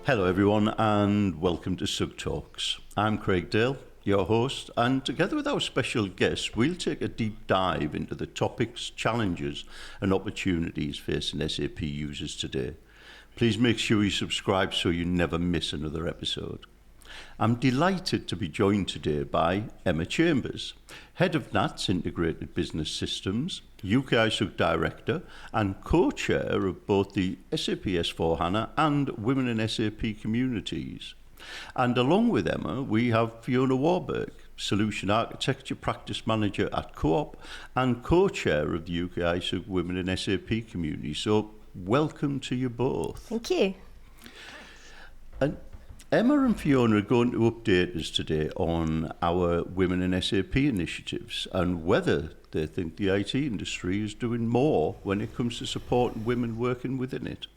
Hello everyone and welcome to SUGTalks. I'm Craig Dale, your host, and together with our special guest we'll take a deep dive into the topics, challenges and opportunities facing SAP users today. Please make sure you subscribe so you never miss another episode. I'm delighted to be joined today by Emma Chambers, Head of NATS Integrated Business Systems, UKISUG Director and Co-Chair of both the SAP S4HANA and Women in SAP communities. And along with Emma, we have Fiona Warburg, Solution Architecture Practice Manager at Co-op and Co-Chair of the UKISUG Women in SAP community. So welcome to you both. Thank you. And Emma and Fiona are going to update us today on our Women in SAP initiatives and whether they think the IT industry is doing more when it comes to supporting women working within it.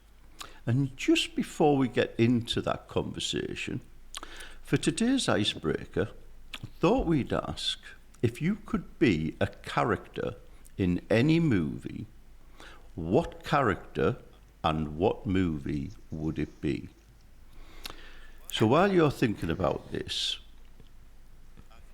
And just before we get into that conversation, for today's icebreaker, I thought we'd ask if you could be a character in any movie, what character and what movie would it be? So while you're thinking about this,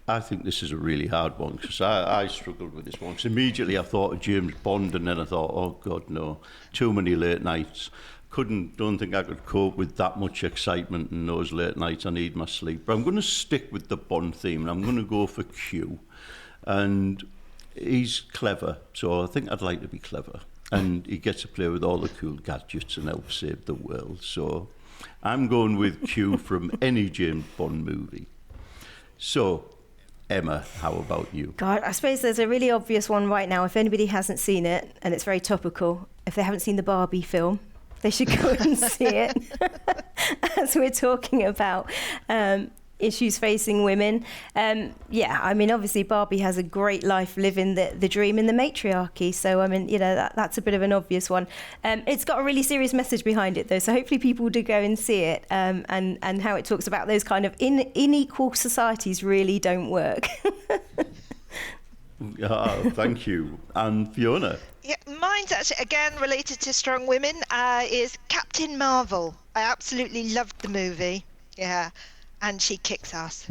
I think this is a really hard one because I struggled with this one. Because immediately I thought of James Bond and then I thought, oh God, no, too many late nights. Don't think I could cope with that much excitement in those late nights. I need my sleep. But I'm going to stick with the Bond theme and I'm going to go for Q. And he's clever, so I think I'd like to be clever. And he gets to play with all the cool gadgets and help save the world. So I'm going with Q from any James Bond movie. So, Emma, how about you? God, I suppose there's a really obvious one right now. If anybody hasn't seen it, and it's very topical, if they haven't seen the Barbie film, they should go and see it. As we're talking about issues facing women. Obviously Barbie has a great life living the dream in the matriarchy. So, that's a bit of an obvious one. It's got a really serious message behind it, though. So hopefully people do go and see it and how it talks about those kind of unequal societies really don't work. Thank you. And Fiona? Yeah, mine's actually, again, related to strong women, is Captain Marvel. I absolutely loved the movie. Yeah. And she kicks ass.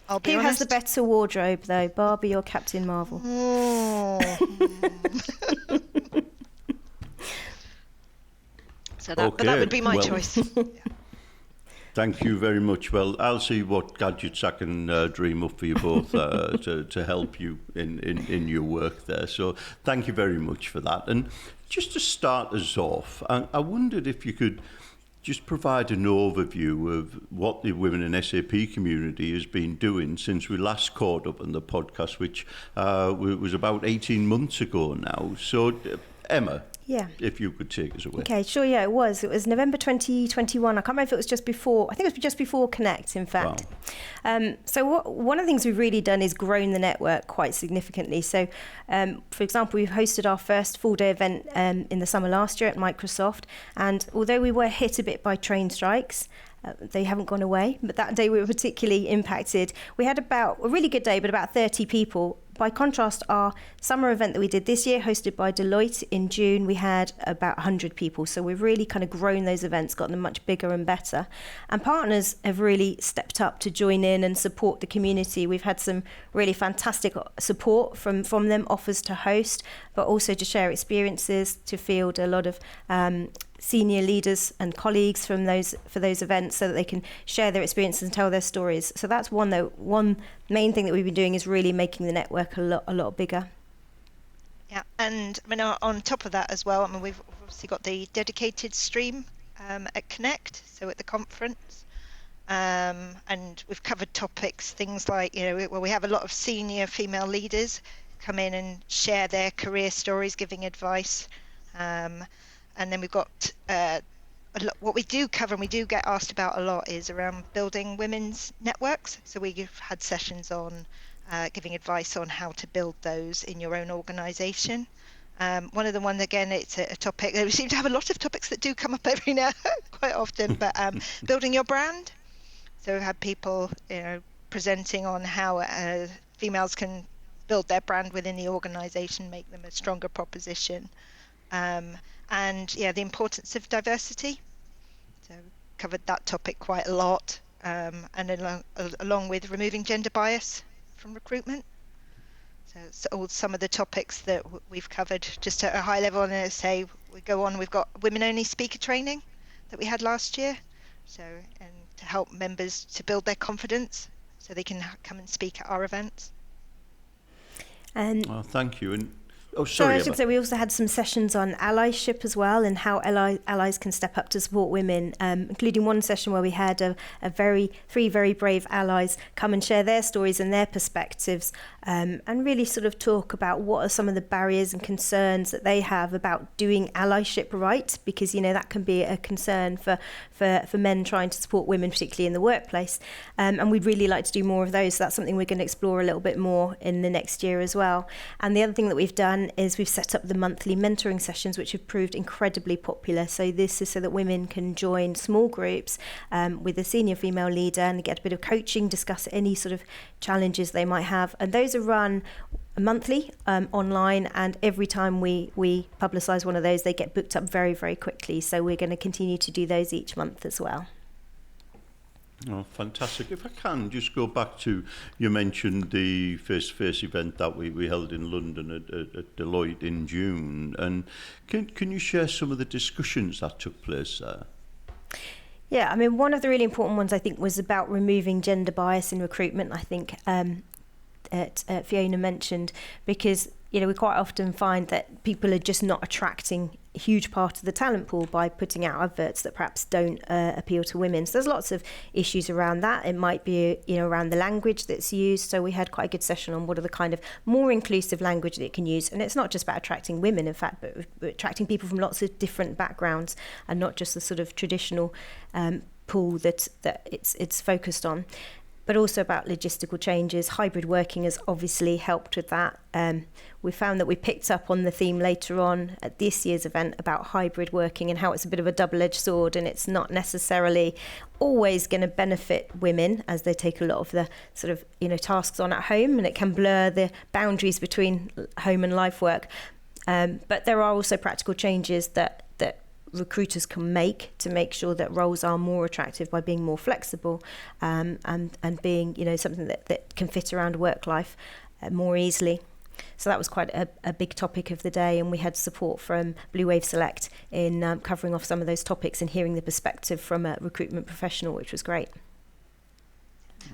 I'll be honest. Who has the better wardrobe, though, Barbie or Captain Marvel? But that would be my choice. Thank you very much. Well, I'll see what gadgets I can dream up for you both to help you in your work there. So thank you very much for that. And just to start us off, I wondered if you could just provide an overview of what the Women in SAP community has been doing since we last caught up on the podcast, which was about 18 months ago now. So, Emma, if you could take us away. Okay, sure, yeah, it was. It was November 2021. I can't remember if it was just before. I think it was just before Connect, in fact. Wow. One of the things we've really done is grown the network quite significantly. So, for example, we've hosted our first full-day event in the summer last year at Microsoft. And although we were hit a bit by train strikes, they haven't gone away, but that day we were particularly impacted. We had about a really good day, but about 30 people. By contrast, our summer event that we did this year, hosted by Deloitte in June, we had about 100 people. So we've really kind of grown those events, gotten them much bigger and better. And partners have really stepped up to join in and support the community. We've had some really fantastic support from them, offers to host, but also to share experiences, to field a lot of senior leaders and colleagues for those events so that they can share their experiences and tell their stories. So that's one main thing that we've been doing is really making the network a lot bigger. Yeah, and on top of that as well, we've obviously got the dedicated stream at Connect, so at the conference, and we've covered topics, things like, we have a lot of senior female leaders come in and share their career stories, giving advice. And then we've got what we do cover and we do get asked about a lot is around building women's networks. So we've had sessions on giving advice on how to build those in your own organisation. One of the ones, again, it's a topic, we seem to have a lot of topics that do come up every now, quite often, but building your brand. So we've had people presenting on how females can build their brand within the organisation, make them a stronger proposition. And the importance of diversity. So covered that topic quite a lot, and along with removing gender bias from recruitment. So some of the topics that we've covered just at a high level, and as I say, we go on. We've got women-only speaker training that we had last year, and to help members to build their confidence so they can come and speak at our events. And well, thank you. And I should say we also had some sessions on allyship as well, and how allies can step up to support women, including one session where we had three very brave allies come and share their stories and their perspectives, and really sort of talk about what are some of the barriers and concerns that they have about doing allyship right, because that can be a concern for men trying to support women, particularly in the workplace, and we'd really like to do more of those. So that's something we're going to explore a little bit more in the next year as well. And the other thing that we've done is we've set up the monthly mentoring sessions, which have proved incredibly popular. So this is so that women can join small groups with a senior female leader and get a bit of coaching, discuss any sort of challenges they might have. And those are run monthly online, and every time we publicise one of those, they get booked up very, very quickly. So we're going to continue to do those each month as well. Oh, fantastic. If I can just go back to, you mentioned the face-to-face event that we held in London at Deloitte in June, and can you share some of the discussions that took place there? Yeah, I mean, one of the really important ones I think was about removing gender bias in recruitment. I think Fiona mentioned, because we quite often find that people are just not attracting a huge part of the talent pool by putting out adverts that perhaps don't appeal to women. So there's lots of issues around that. It might be around the language that's used. So we had quite a good session on what are the kind of more inclusive language that it can use. And it's not just about attracting women, in fact, but attracting people from lots of different backgrounds, and not just the sort of traditional pool that it's focused on. But also about logistical changes. Hybrid working has obviously helped with that. We found that we picked up on the theme later on at this year's event about hybrid working and how it's a bit of a double-edged sword, and it's not necessarily always going to benefit women as they take a lot of the sort of tasks on at home, and it can blur the boundaries between home and life work. But there are also practical changes that recruiters can make to make sure that roles are more attractive by being more flexible, and being something that can fit around work life more easily. So that was quite a big topic of the day, and we had support from Blue Wave Select in covering off some of those topics and hearing the perspective from a recruitment professional, which was great.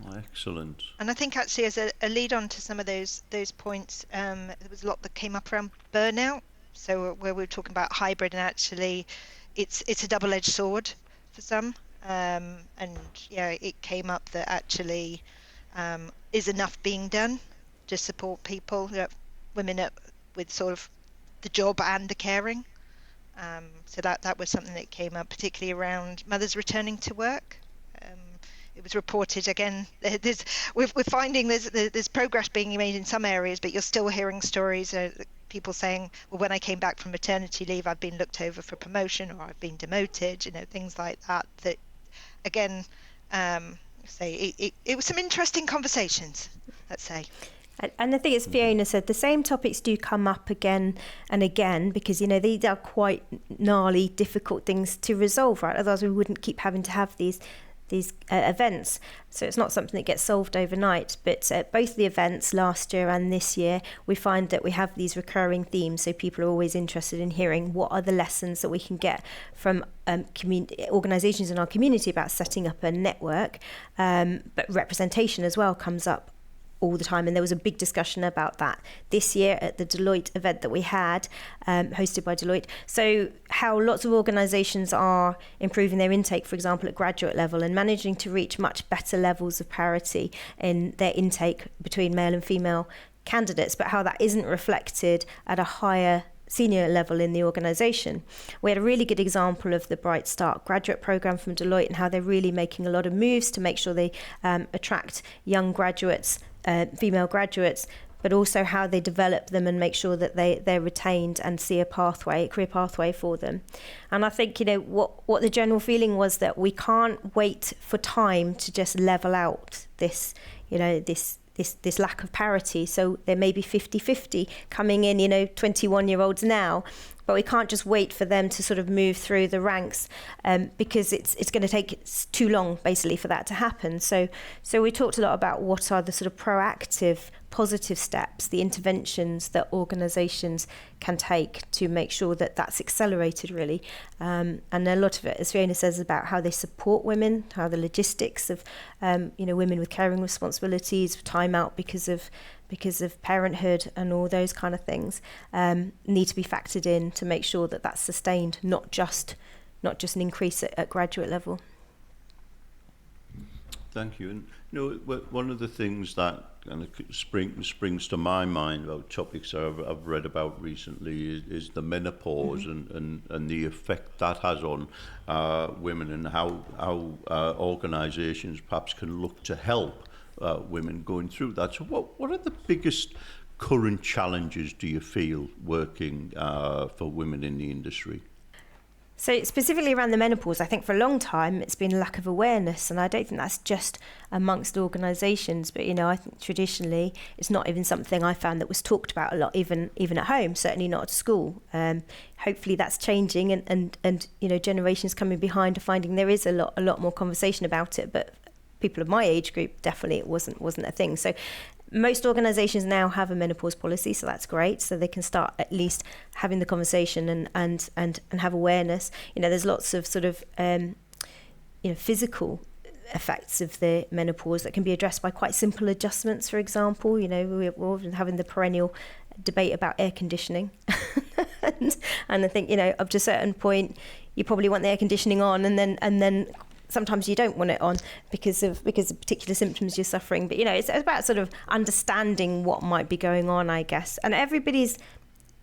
Oh, excellent. And I think actually as a lead on to some of those points, there was a lot that came up around burnout. So where we were talking about hybrid, and actually it's a double-edged sword for some, and it came up that actually is enough being done to support people, women with sort of the job and the caring. So that was something that came up, particularly around mothers returning to work. It was reported again. We're finding there's progress being made in some areas, but you're still hearing stories. People saying, well, when I came back from maternity leave, I've been looked over for promotion, or I've been demoted, things like that. That again, it was some interesting conversations, let's say. And I think, as Fiona said, the same topics do come up again and again, because these are quite gnarly, difficult things to resolve, right? Otherwise we wouldn't keep having to have these events. So it's not something that gets solved overnight, but at both the events last year and this year, we find that we have these recurring themes. So people are always interested in hearing what are the lessons that we can get from organisations in our community about setting up a network, but representation as well comes up all the time, and there was a big discussion about that this year at the Deloitte event that we had, hosted by Deloitte. So how lots of organisations are improving their intake, for example, at graduate level, and managing to reach much better levels of parity in their intake between male and female candidates, but how that isn't reflected at a higher senior level in the organisation. We had a really good example of the Bright Start graduate programme from Deloitte, and how they're really making a lot of moves to make sure they attract young graduates, female graduates, but also how they develop them and make sure that they're retained and see a career pathway for them. And I think what the general feeling was that we can't wait for time to just level out this this lack of parity. So there may be 50-50 coming in, 21-year-olds now, but we can't just wait for them to sort of move through the ranks, because it's going to take too long, basically, for that to happen. So we talked a lot about what are the sort of proactive, positive steps, the interventions that organisations can take to make sure that that's accelerated, really. And a lot of it, as Fiona says, about how they support women, how the logistics of women with caring responsibilities, time out because of parenthood and all those kind of things, need to be factored in to make sure that that's sustained, not just an increase at graduate level. Thank you. And one of the things that kind of springs to my mind about topics I've read about recently is the menopause, and the effect that has on women, and how organisations perhaps can look to help women going through that. So what are the biggest current challenges do you feel working for women in the industry? So specifically around the menopause, I think for a long time it's been a lack of awareness, and I don't think that's just amongst organisations, but I think traditionally it's not even something I found that was talked about a lot, even at home, certainly not at school. Hopefully that's changing, and generations coming behind are finding there is a lot more conversation about it, but people of my age group, definitely it wasn't a thing. So most organisations now have a menopause policy, so that's great. So they can start at least having the conversation and have awareness. There's lots of sort of physical effects of the menopause that can be addressed by quite simple adjustments. For example, we're often having the perennial debate about air conditioning, and I think up to a certain point you probably want the air conditioning on, and then sometimes you don't want it on because of particular symptoms you're suffering. But it's about sort of understanding what might be going on, I guess. And everybody's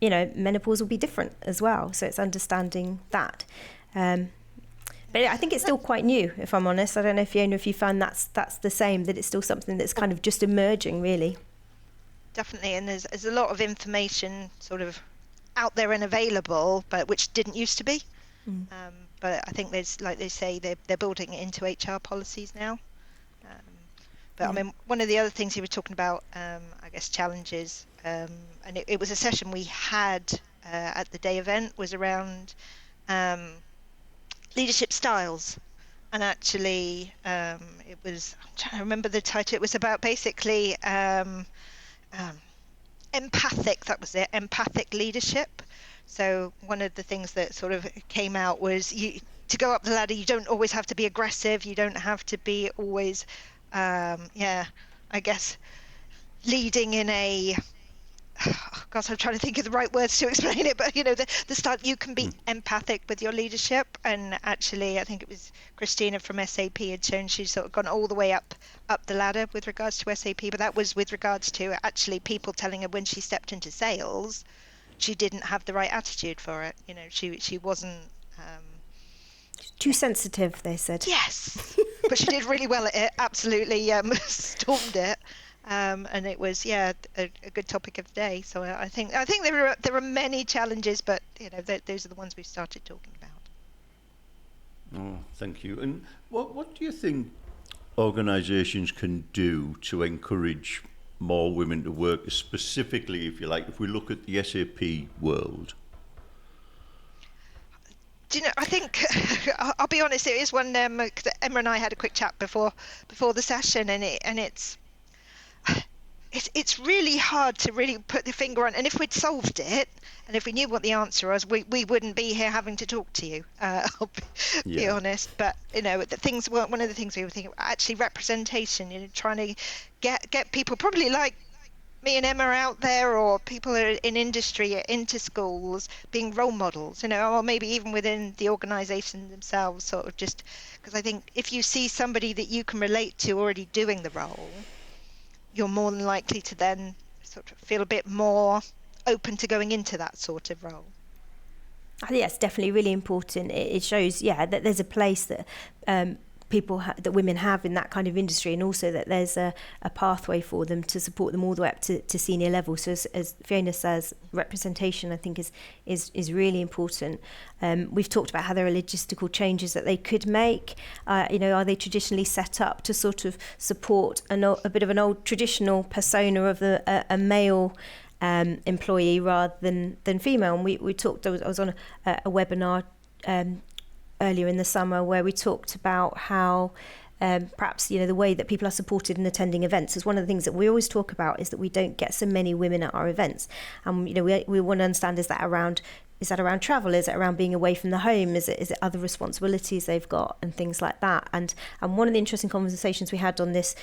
menopause will be different as well, so it's understanding that. But I think it's still quite new, if I'm honest. I don't know, Fiona, if you found that's the same, that it's still something that's kind of just emerging, really. Definitely, and there's a lot of information sort of out there and available, but which didn't used to be. But I think there's, like they say, they're building it into HR policies now. But I mean, one of the other things you were talking about, I guess, challenges, and it was a session we had at the day event, was around leadership styles. And actually, it was, I'm trying to remember the title, it was about basically empathic, that was it, empathic leadership. So one of the things that sort of came out was to go up the ladder, you don't always have to be aggressive. You don't have to be always, I guess, leading in a, gosh, I'm trying to think of the right words to explain it. But, the start, you can be empathic with your leadership. And actually, I think it was Christina from SAP had shown she's sort of gone all the way up the ladder with regards to SAP. But that was with regards to actually people telling her when she stepped into sales, she didn't have the right attitude for it. She wasn't too sensitive, they said. Yes, but she did really well at it. Absolutely stormed it, and it was a good topic of the day. So I think there are many challenges, but those are the ones we've started talking about. Oh, thank you. And what do you think organisations can do to encourage more women to work, specifically, if you like, if we look at the SAP world? Do you know, I think, I'll be honest, it is one, Emma and I had a quick chat before the session, and it's really hard to really put the finger on, and if we'd solved it, and if we knew what the answer was, we wouldn't be here having to talk to you, I'll be honest. But one of the things we were thinking, actually representation, trying to get people probably like me and Emma out there, or people in industry into schools, being role models, or maybe even within the organisation themselves, sort of, just because I think if you see somebody that you can relate to already doing the role, you're more than likely to then sort of feel a bit more open to going into that sort of role. I think that's definitely really important. It shows, that there's a place that that women have in that kind of industry, and also that there's a pathway for them to support them all the way up to senior level. So as Fiona says, representation I think is really important. We've talked about how there are logistical changes that they could make. Are they traditionally set up to sort of support a bit of an old traditional persona of a male employee rather than female? And we talked, I was on a webinar earlier in the summer where we talked about how perhaps the way that people are supported in attending events is one of the things that we always talk about, is that we don't get so many women at our events, and we want to understand, is that around travel, is it around being away from the home, is it other responsibilities they've got and things like that. And one of the interesting conversations we had on this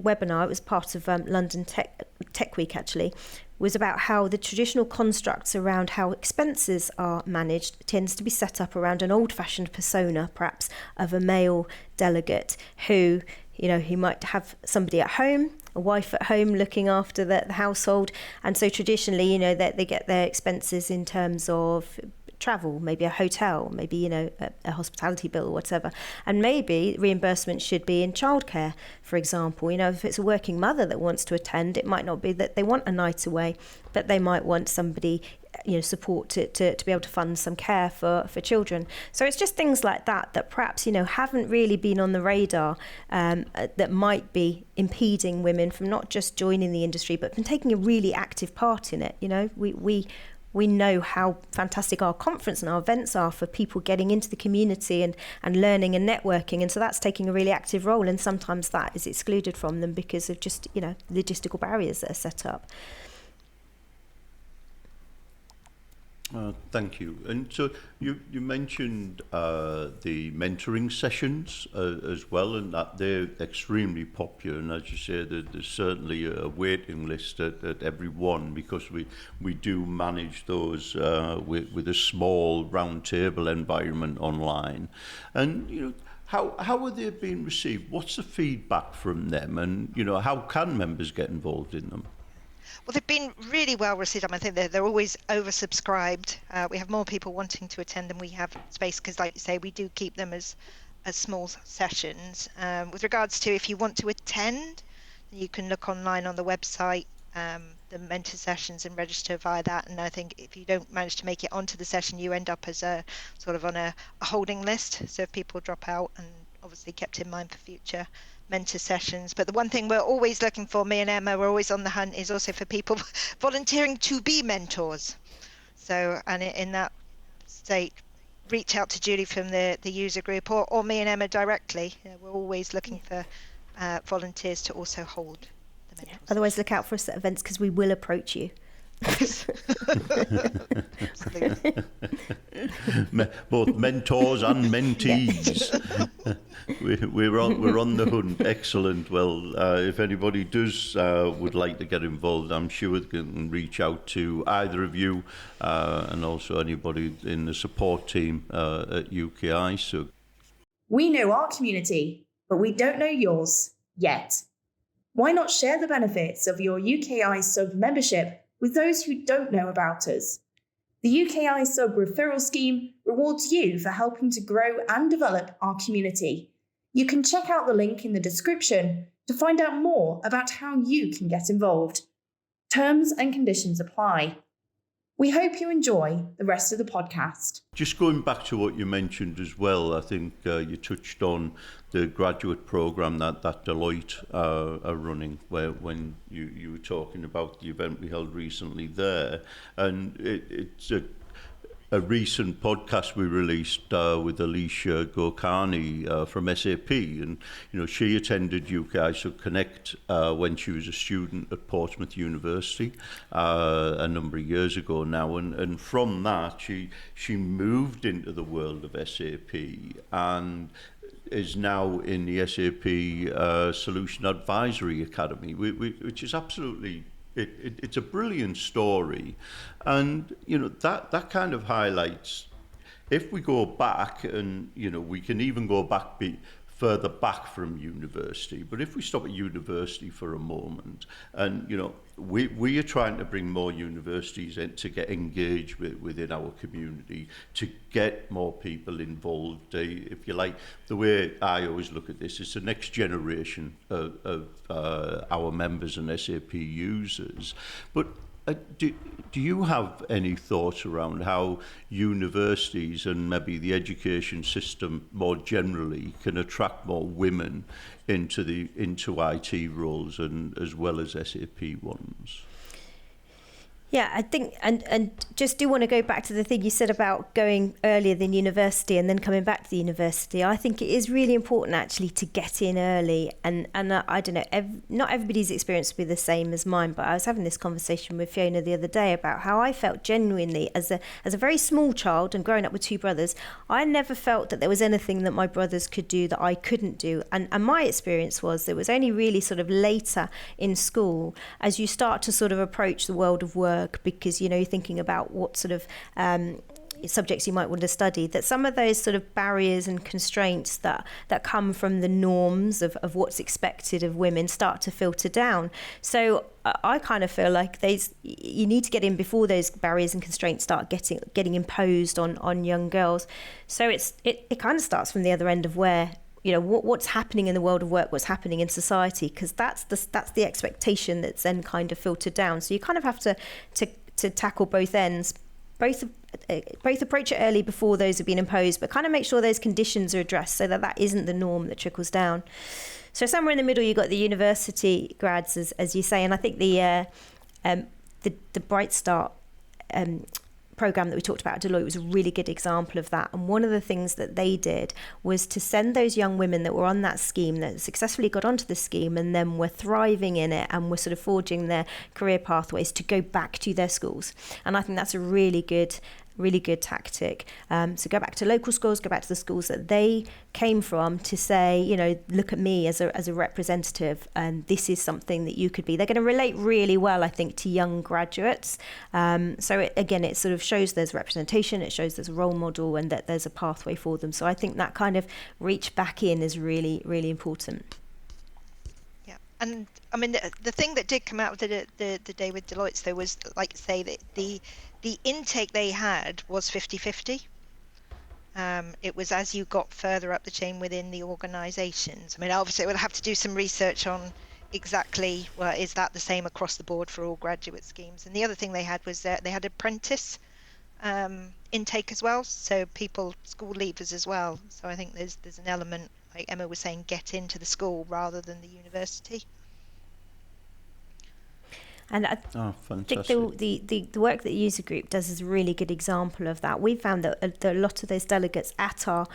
webinar, it was part of London Tech Week actually, was about how the traditional constructs around how expenses are managed tends to be set up around an old-fashioned persona, perhaps, of a male delegate who he might have somebody at home, a wife at home looking after the household, and so traditionally they get their expenses in terms of travel, maybe a hotel, maybe a hospitality bill or whatever, and maybe reimbursement should be in childcare, for example. If it's a working mother that wants to attend, it might not be that they want a night away, but they might want somebody support to be able to fund some care for children. So it's just things like that perhaps haven't really been on the radar, that might be impeding women from not just joining the industry but from taking a really active part in it. We know how fantastic our conference and our events are for people getting into the community and learning and networking. And so that's taking a really active role. And sometimes that is excluded from them because of just, logistical barriers that are set up. Thank you. And so you mentioned the mentoring sessions as well, and that they're extremely popular. And as you say, there's certainly a waiting list at every one, because we do manage those with a small round table environment online. And how are they being received? What's the feedback from them? And how can members get involved in them? Well, they've been really well received. I think they're always oversubscribed. We have more people wanting to attend than we have space, because, like you say, we do keep them as small sessions. With regards to if you want to attend, you can look online on the website, the mentor sessions, and register via that. And I think if you don't manage to make it onto the session, you end up as a sort of on a holding list. So if people drop out, and obviously kept in mind for future mentor sessions. But the one thing we're always looking for, me and Emma, we're always on the hunt, is also for people volunteering to be mentors. So, and in that state, reach out to Julie from the user group, or me and Emma directly. We're always looking for volunteers to also hold the mentors. Otherwise, look out for us at events, because we will approach you. Absolutely. Both mentors and mentees. We're on the hunt. Excellent. Well, if anybody does would like to get involved, I'm sure they can reach out to either of you, and also anybody in the support team at UKISUG. We know our community, but we don't know yours yet. Why not share the benefits of your UKISUG membership with those who don't know about us? The UKISUG referral scheme rewards you for helping to grow and develop our community. You can check out the link in the description to find out more about how you can get involved. Terms and conditions apply. We hope you enjoy the rest of the podcast. Just going back to what you mentioned as well, I think you touched on the graduate programme that Deloitte are running, when you were talking about the event we held recently there. And it's a recent podcast we released with Alicia Gokani from SAP, and she attended UKISUG Connect when she was a student at Portsmouth University a number of years ago now, and from that she moved into the world of SAP and is now in the SAP Solution Advisory Academy, which is absolutely it's a brilliant story. And that kind of highlights, if we go back, and we can even go back further back from university. But if we stop at university for a moment, and we are trying to bring more universities in to get engaged within our community, to get more people involved. If you like, the way I always look at this is the next generation of our members and SAP users. But do you have any thoughts around how universities and maybe the education system more generally can attract more women into IT roles and as well as SAP ones? Yeah, I think, and just do want to go back to the thing you said about going earlier than university and then coming back to the university. I think it is really important actually to get in early, and I don't know, not everybody's experience will be the same as mine, but I was having this conversation with Fiona the other day about how I felt genuinely as a very small child and growing up with two brothers. I never felt that there was anything that my brothers could do that I couldn't do, and my experience was it was only really sort of later in school as you start to sort of approach the world of work, because you're thinking about what sort of subjects you might want to study, that some of those sort of barriers and constraints that come from the norms of what's expected of women start to filter down. So I kind of feel like you need to get in before those barriers and constraints start getting imposed on young girls. So it kind of starts from the other end of where what's happening in the world of work, what's happening in society, because that's the expectation that's then kind of filtered down. So you kind of have to tackle both ends, both approach it early before those have been imposed, but kind of make sure those conditions are addressed so that isn't the norm that trickles down. So somewhere in the middle, you've got the university grads, as you say, and I think the Bright Start program that we talked about at Deloitte was a really good example of that. And one of the things that they did was to send those young women that were on that scheme, that successfully got onto the scheme and then were thriving in it and were sort of forging their career pathways, to go back to their schools. And I think that's a really good tactic. So go back to local schools, go back to the schools that they came from, to say, look at me as a representative, and this is something that you could be. They're going to relate really well, I think, to young graduates. So it sort of shows there's representation, it shows there's a role model, and that there's a pathway for them. So I think that kind of reach back in is really, really important. Yeah, and I mean the thing that did come out of the day with Deloitte, though, was, like, say that the intake they had was 50-50. It was as you got further up the chain within the organisations. I mean, obviously we'll have to do some research on exactly, well, is that the same across the board for all graduate schemes? And the other thing they had was that they had apprentice intake as well, so school leavers as well. So I think there's an element, like Emma was saying, get into the school rather than the university. And I think the work that User Group does is a really good example of that. We found that a lot of those delegates at our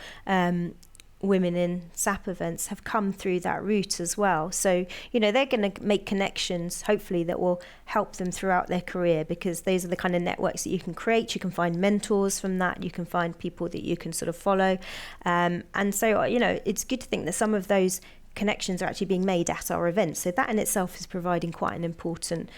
Women in SAP events have come through that route as well. So, they're going to make connections, hopefully, that will help them throughout their career, because those are the kind of networks that you can create. You can find mentors from that. You can find people that you can sort of follow. And so, it's good to think that some of those connections are actually being made at our events. So that in itself is providing quite an important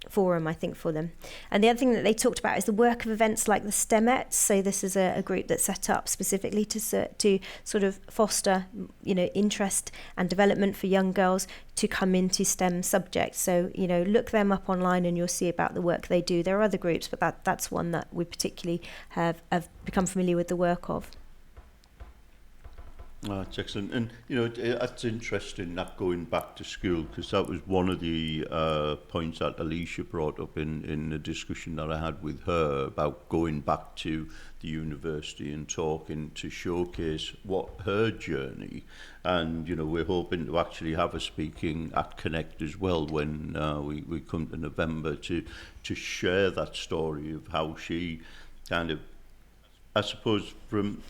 forum, I think, for them. And the other thing that they talked about is the work of events like the STEMettes. So this is a group that's set up specifically to sort of foster, interest and development for young girls to come into STEM subjects. So, look them up online and you'll see about the work they do. There are other groups, but that's one that we particularly have become familiar with the work of. That's excellent. And, that's interesting, that going back to school, because that was one of the points that Alicia brought up in the discussion that I had with her about going back to the university and talking to showcase what her journey. And, we're hoping to actually have her speaking at Connect as well when we come to November to share that story of how she kind of, I suppose,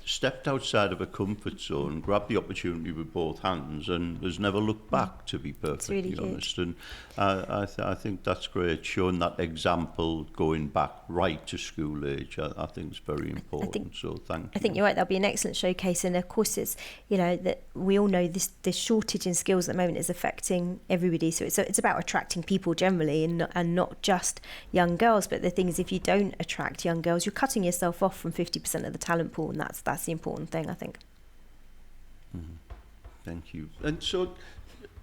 stepped outside of her comfort zone, grabbed the opportunity with both hands, and has never looked back, to be perfectly really honest. And I think that's great, showing that example going back right to school age. I think it's very important. So thank you. I think you're right. That'll be an excellent showcase, and of course, it's that we all know this shortage in skills at the moment is affecting everybody. So it's about attracting people generally, and not just young girls. But the thing is, if you don't attract young girls, you're cutting yourself off from 50% of the talent pool, and that's the important thing, I think. Mm-hmm. Thank you. And so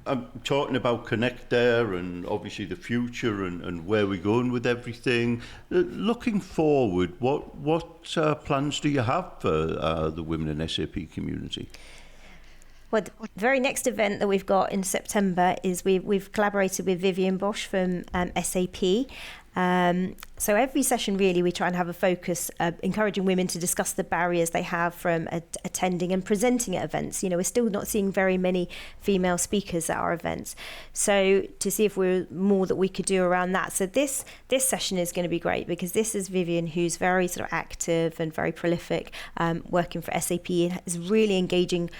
I'm talking about Connect there and obviously the future and where we're going with everything. Looking forward, what plans do you have for the women in SAP community? Well, the very next event that we've got in September is we've collaborated with Vivian Bosch from SAP. So every session, really, we try and have a focus, encouraging women to discuss the barriers they have from attending and presenting at events. We're still not seeing very many female speakers at our events. So to see if we're more that we could do around that. So this session is going to be great because this is Vivian, who's very sort of active and very prolific, working for SAP, and is really engaging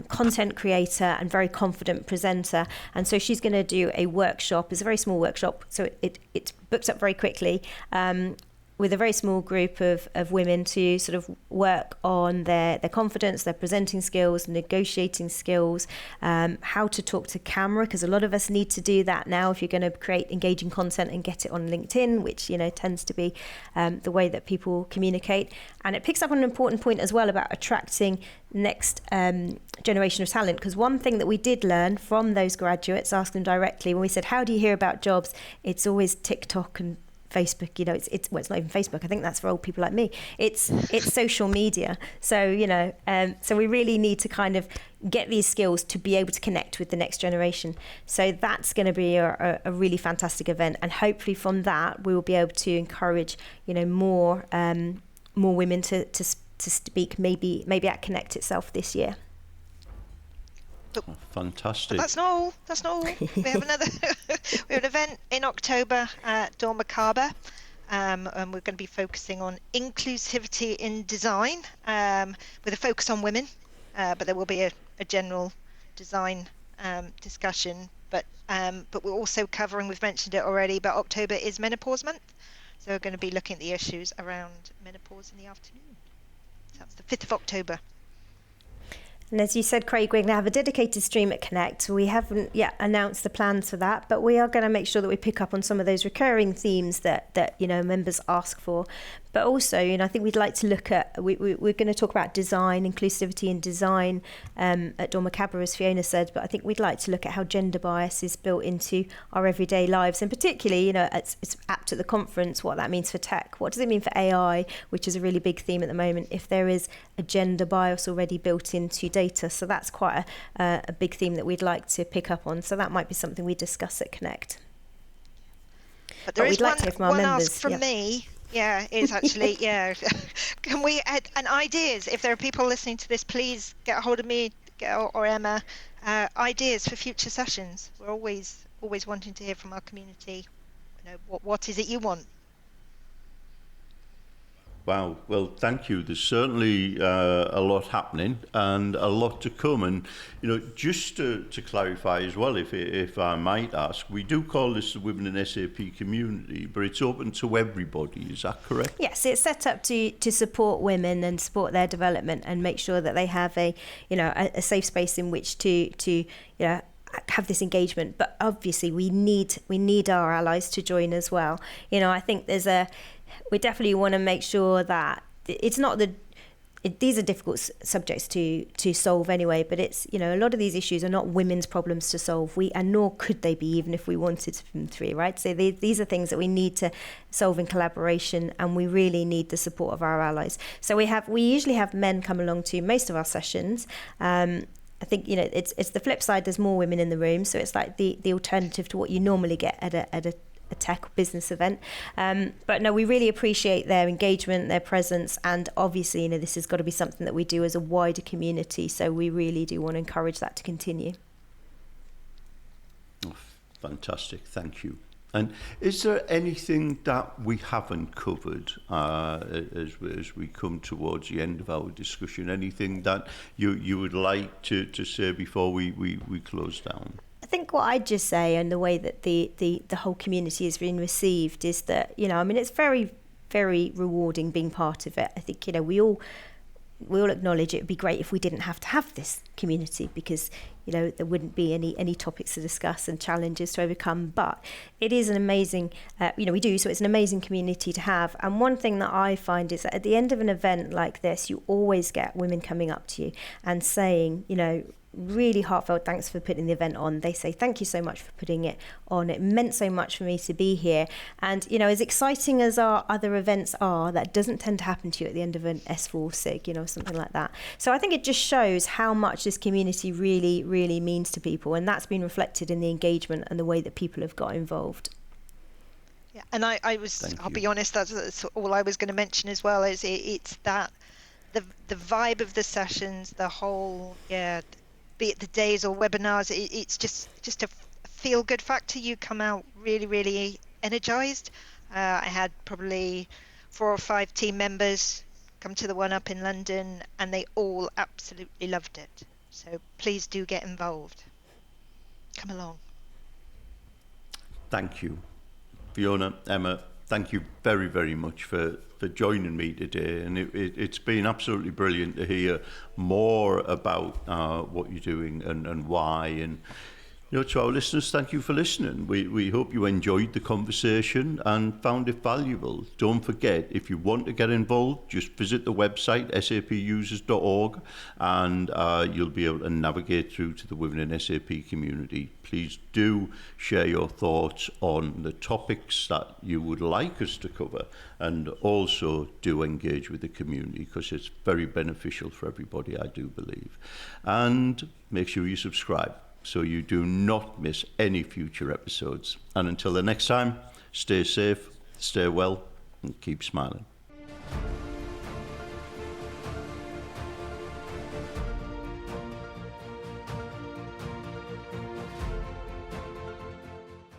content creator and very confident presenter. And so she's going to do a workshop. It's a very small workshop, so it's booked up very quickly, with a very small group of women to sort of work on their confidence, their presenting skills, negotiating skills, how to talk to camera, because a lot of us need to do that now if you're going to create engaging content and get it on LinkedIn, which tends to be the way that people communicate. And it picks up on an important point as well about attracting next generation of talent, because one thing that we did learn from those graduates, ask them directly when we said, how do you hear about jobs? It's always TikTok and Facebook. It's not even Facebook. I think that's for old people like me. It's social media. So so we really need to kind of get these skills to be able to connect with the next generation. So that's going to be a really fantastic event, and hopefully from that we will be able to encourage more women to speak maybe at Connect itself this year. Oh, fantastic. But that's not all. We have we have an event in October at Dawn Macabre, and we're going to be focusing on inclusivity in design, with a focus on women, but there will be a general design discussion. But we're also covering, we've mentioned it already, but October is Menopause Month, so we're going to be looking at the issues around menopause in the afternoon. So that's the 5th of October. And as you said, Craig, we're going to have a dedicated stream at Connect. We haven't yet announced the plans for that, but we are going to make sure that we pick up on some of those recurring themes that members ask for. But also, I think we'd like to look at, we're going to talk about design, inclusivity in design at Dawn Macabre, as Fiona said, but I think we'd like to look at how gender bias is built into our everyday lives, and particularly, it's apt at the conference, what that means for tech. What does it mean for AI, which is a really big theme at the moment, if there is a gender bias already built into data? So that's quite a big theme that we'd like to pick up on. So that might be something we discuss at Connect. But there is like to hear from our members. Ask from me. Yeah, it is actually, yeah. Can we add ideas? If there are people listening to this, please get a hold of me or Emma. Ideas for future sessions. We're always wanting to hear from our community. What is it you want? Wow, well, thank you. There's certainly a lot happening and a lot to come. And, just to clarify as well, if I might ask, we do call this the Women in SAP community, but it's open to everybody. Is that correct? Yes, it's set up to support women and support their development and make sure that they have a safe space in which to have this engagement. But obviously we need our allies to join as well. I think we definitely want to make sure that it's not these are difficult subjects to solve anyway, but it's, a lot of these issues are not women's problems to solve, and nor could they be, even if we wanted them to be, right? So these are things that we need to solve in collaboration, and we really need the support of our allies. So we usually have men come along to most of our sessions. I think, it's the flip side, there's more women in the room, so it's like the alternative to what you normally get at a tech business event. But no, we really appreciate their engagement, their presence, and obviously, this has got to be something that we do as a wider community, so we really do want to encourage that to continue. Oh, fantastic, thank you. And is there anything that we haven't covered as we come towards the end of our discussion? Anything that you would like to say before we close down? I think what I'd just say, and the way that the whole community has been received, is that, it's very, very rewarding being part of it. I think, we all acknowledge it would be great if we didn't have to have this community, because, there wouldn't be any topics to discuss and challenges to overcome. But it is an amazing, so it's an amazing community to have. And one thing that I find is that at the end of an event like this, you always get women coming up to you and saying, really heartfelt thanks for putting the event on. They say thank you so much for putting it on. It meant so much for me to be here. And, you know, as exciting as our other events are, that doesn't tend to happen to you at the end of an S4 SIG, you know, something like that. So I think it just shows how much this community really, really means to people. And that's been reflected in the engagement and the way that people have got involved. Yeah, and I'll be honest, that's all I was going to mention as well, is it's that the vibe of the sessions, the whole, be it the days or webinars, it's just a feel good factor. You come out really, really energized. I had probably 4 or 5 team members come to the one up in London, and they all absolutely loved it. So please do get involved. Come along. Thank you. Fiona, Emma, thank you very, very much for joining me today. And it's been absolutely brilliant to hear more about what you're doing and why. And, you know, to our listeners, thank you for listening. We hope you enjoyed the conversation and found it valuable. Don't forget, if you want to get involved, just visit the website, sapusers.org, and you'll be able to navigate through to the Women in SAP community. Please do share your thoughts on the topics that you would like us to cover, and also do engage with the community, because it's very beneficial for everybody, I do believe. And make sure you subscribe so you do not miss any future episodes. And until the next time, stay safe, stay well, and keep smiling.